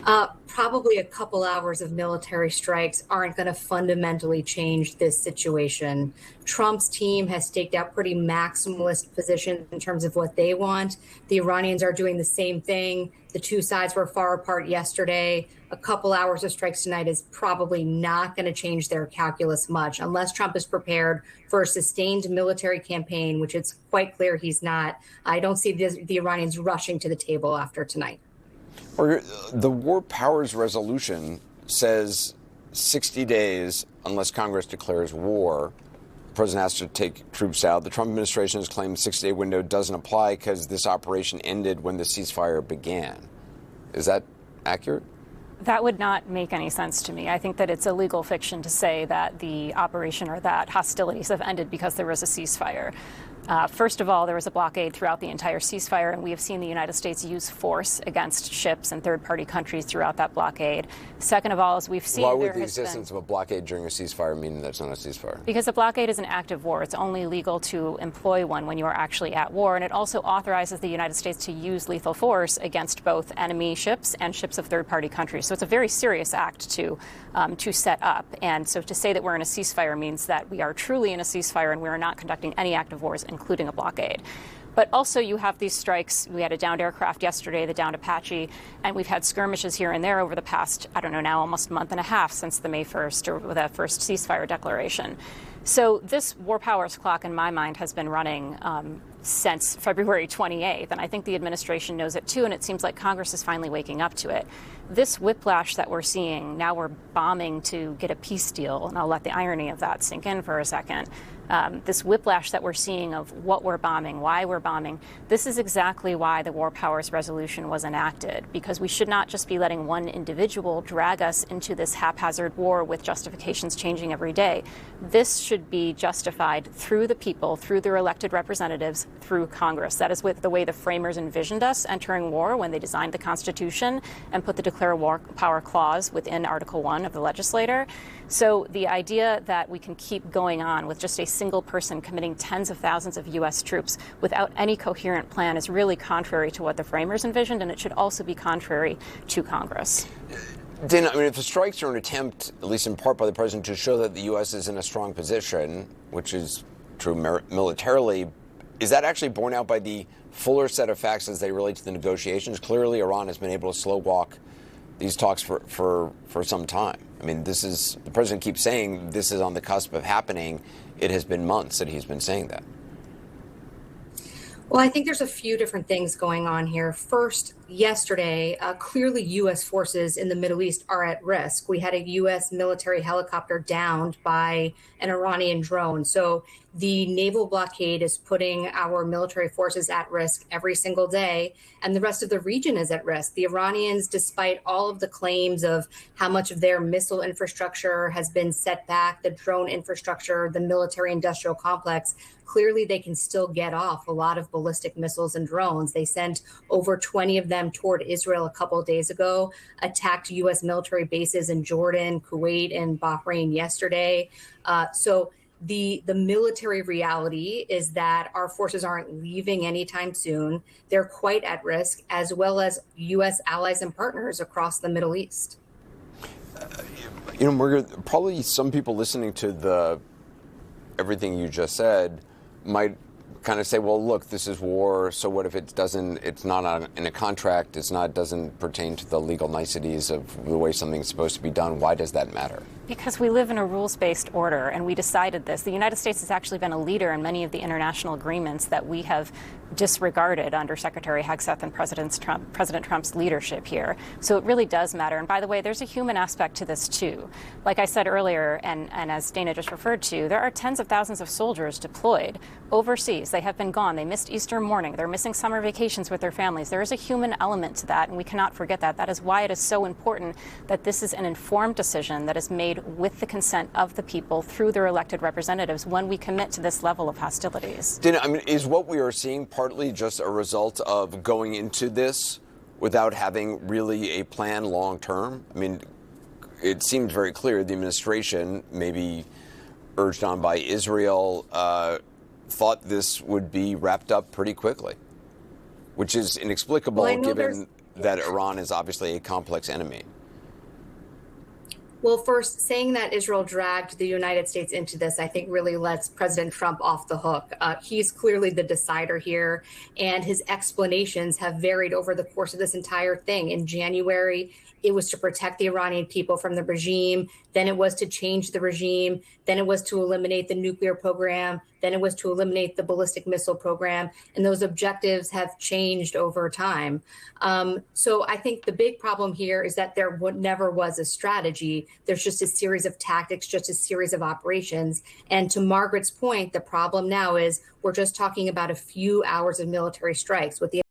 Probably a couple hours of military strikes aren't going to fundamentally change this situation. Trump's team has staked out pretty maximalist positions in terms of what they want. The Iranians are doing the same thing. The two sides were far apart yesterday. A couple hours of strikes tonight is probably not going to change their calculus much unless Trump is prepared for a sustained military campaign, which it's quite clear he's not. I don't see the Iranians rushing to the table after tonight. The War Powers Resolution says 60 days unless Congress declares war. The president has to take troops out. The Trump administration has claimed the 60-day window doesn't apply because this operation ended when the ceasefire began. Is that accurate? That would not make any sense to me. I think that it's a legal fiction to say that the operation or that hostilities have ended because there was a ceasefire. First of all, there was a blockade throughout the entire ceasefire, and we have seen the United States use force against ships and third-party countries throughout that blockade. Second of all, as we've seen, why would the existence of a blockade during a ceasefire mean that's not a ceasefire? Because a blockade is an active war. It's only legal to employ one when you are actually at war, and it also authorizes the United States to use lethal force against both enemy ships and ships of third-party countries. So it's a very serious act to set up. And so to say that we're in a ceasefire means that we are truly in a ceasefire and we are not conducting any active wars, including a blockade. But also you have these strikes. We had a downed aircraft yesterday, the downed Apache, and we've had skirmishes here and there over the past, I don't know, now almost a month and a half since the May 1st or the first ceasefire declaration. So this war powers clock, in my mind, has been running since February 28th, and I think the administration knows it too, and it seems like Congress is finally waking up to it. This whiplash that we're seeing, now we're bombing to get a peace deal, and I'll let the irony of that sink in for a second. This whiplash that we're seeing of what we're bombing, why we're bombing, this is exactly why the War Powers Resolution was enacted, because we should not just be letting one individual drag us into this haphazard war with justifications changing every day. This should be justified through the people, through their elected representatives, through Congress. That is the way the framers envisioned us entering war when they designed the Constitution and put the Declare War Power Clause within Article 1 of the legislator. So the idea that we can keep going on with just a single person committing tens of thousands of U.S. troops without any coherent plan is really contrary to what the framers envisioned, and it should also be contrary to Congress. Dana, I mean, if the strikes are an attempt, at least in part by the president, to show that the U.S. is in a strong position, which is true militarily, is that actually borne out by the fuller set of facts as they relate to the negotiations? Clearly, Iran has been able to slow walk these talks for some time. I mean, the president keeps saying this is on the cusp of happening. It has been months that he's been saying that. Well, I think there's a few different things going on here. First, yesterday, clearly U.S. forces in the Middle East are at risk. We had a U.S. military helicopter downed by an Iranian drone. So the naval blockade is putting our military forces at risk every single day, and the rest of the region is at risk. The Iranians, despite all of the claims of how much of their missile infrastructure has been set back, the drone infrastructure, the military industrial complex, clearly they can still get off a lot of ballistic missiles and drones. They sent over 20 of them toward Israel a couple of days ago, attacked U.S. military bases in Jordan, Kuwait, and Bahrain yesterday. So the military reality is that our forces aren't leaving anytime soon. They're quite at risk, as well as U.S. allies and partners across the Middle East. Margaret, probably some people listening to everything you just said might kind of say, well, look, this is war. So what if it's not in a contract, doesn't pertain to the legal niceties of the way something's supposed to be done. Why does that matter? Because we live in a rules-based order, and we decided this. The United States has actually been a leader in many of the international agreements that we have disregarded under Secretary Hegseth and President Trump's leadership here. So it really does matter. And by the way, there's a human aspect to this, too. Like I said earlier, and as Dana just referred to, there are tens of thousands of soldiers deployed overseas. They have been gone. They missed Easter morning. They're missing summer vacations with their families. There is a human element to that, and we cannot forget that. That is why it is so important that this is an informed decision that is made with the consent of the people through their elected representatives when we commit to this level of hostilities. Dana, I mean, is what we are seeing partly just a result of going into this without having really a plan long term? I mean, it seems very clear the administration, maybe urged on by Israel, thought this would be wrapped up pretty quickly, which is inexplicable given that Iran is obviously a complex enemy? Well, first, saying that Israel dragged the United States into this, I think really lets President Trump off the hook. He's clearly the decider here, and his explanations have varied over the course of this entire thing. In January, it was to protect the Iranian people from the regime. Then it was to change the regime. Then it was to eliminate the nuclear program. Then it was to eliminate the ballistic missile program. And those objectives have changed over time. So I think the big problem here is that there never was a strategy. There's just a series of tactics, just a series of operations. And to Margaret's point, the problem now is we're just talking about a few hours of military strikes with the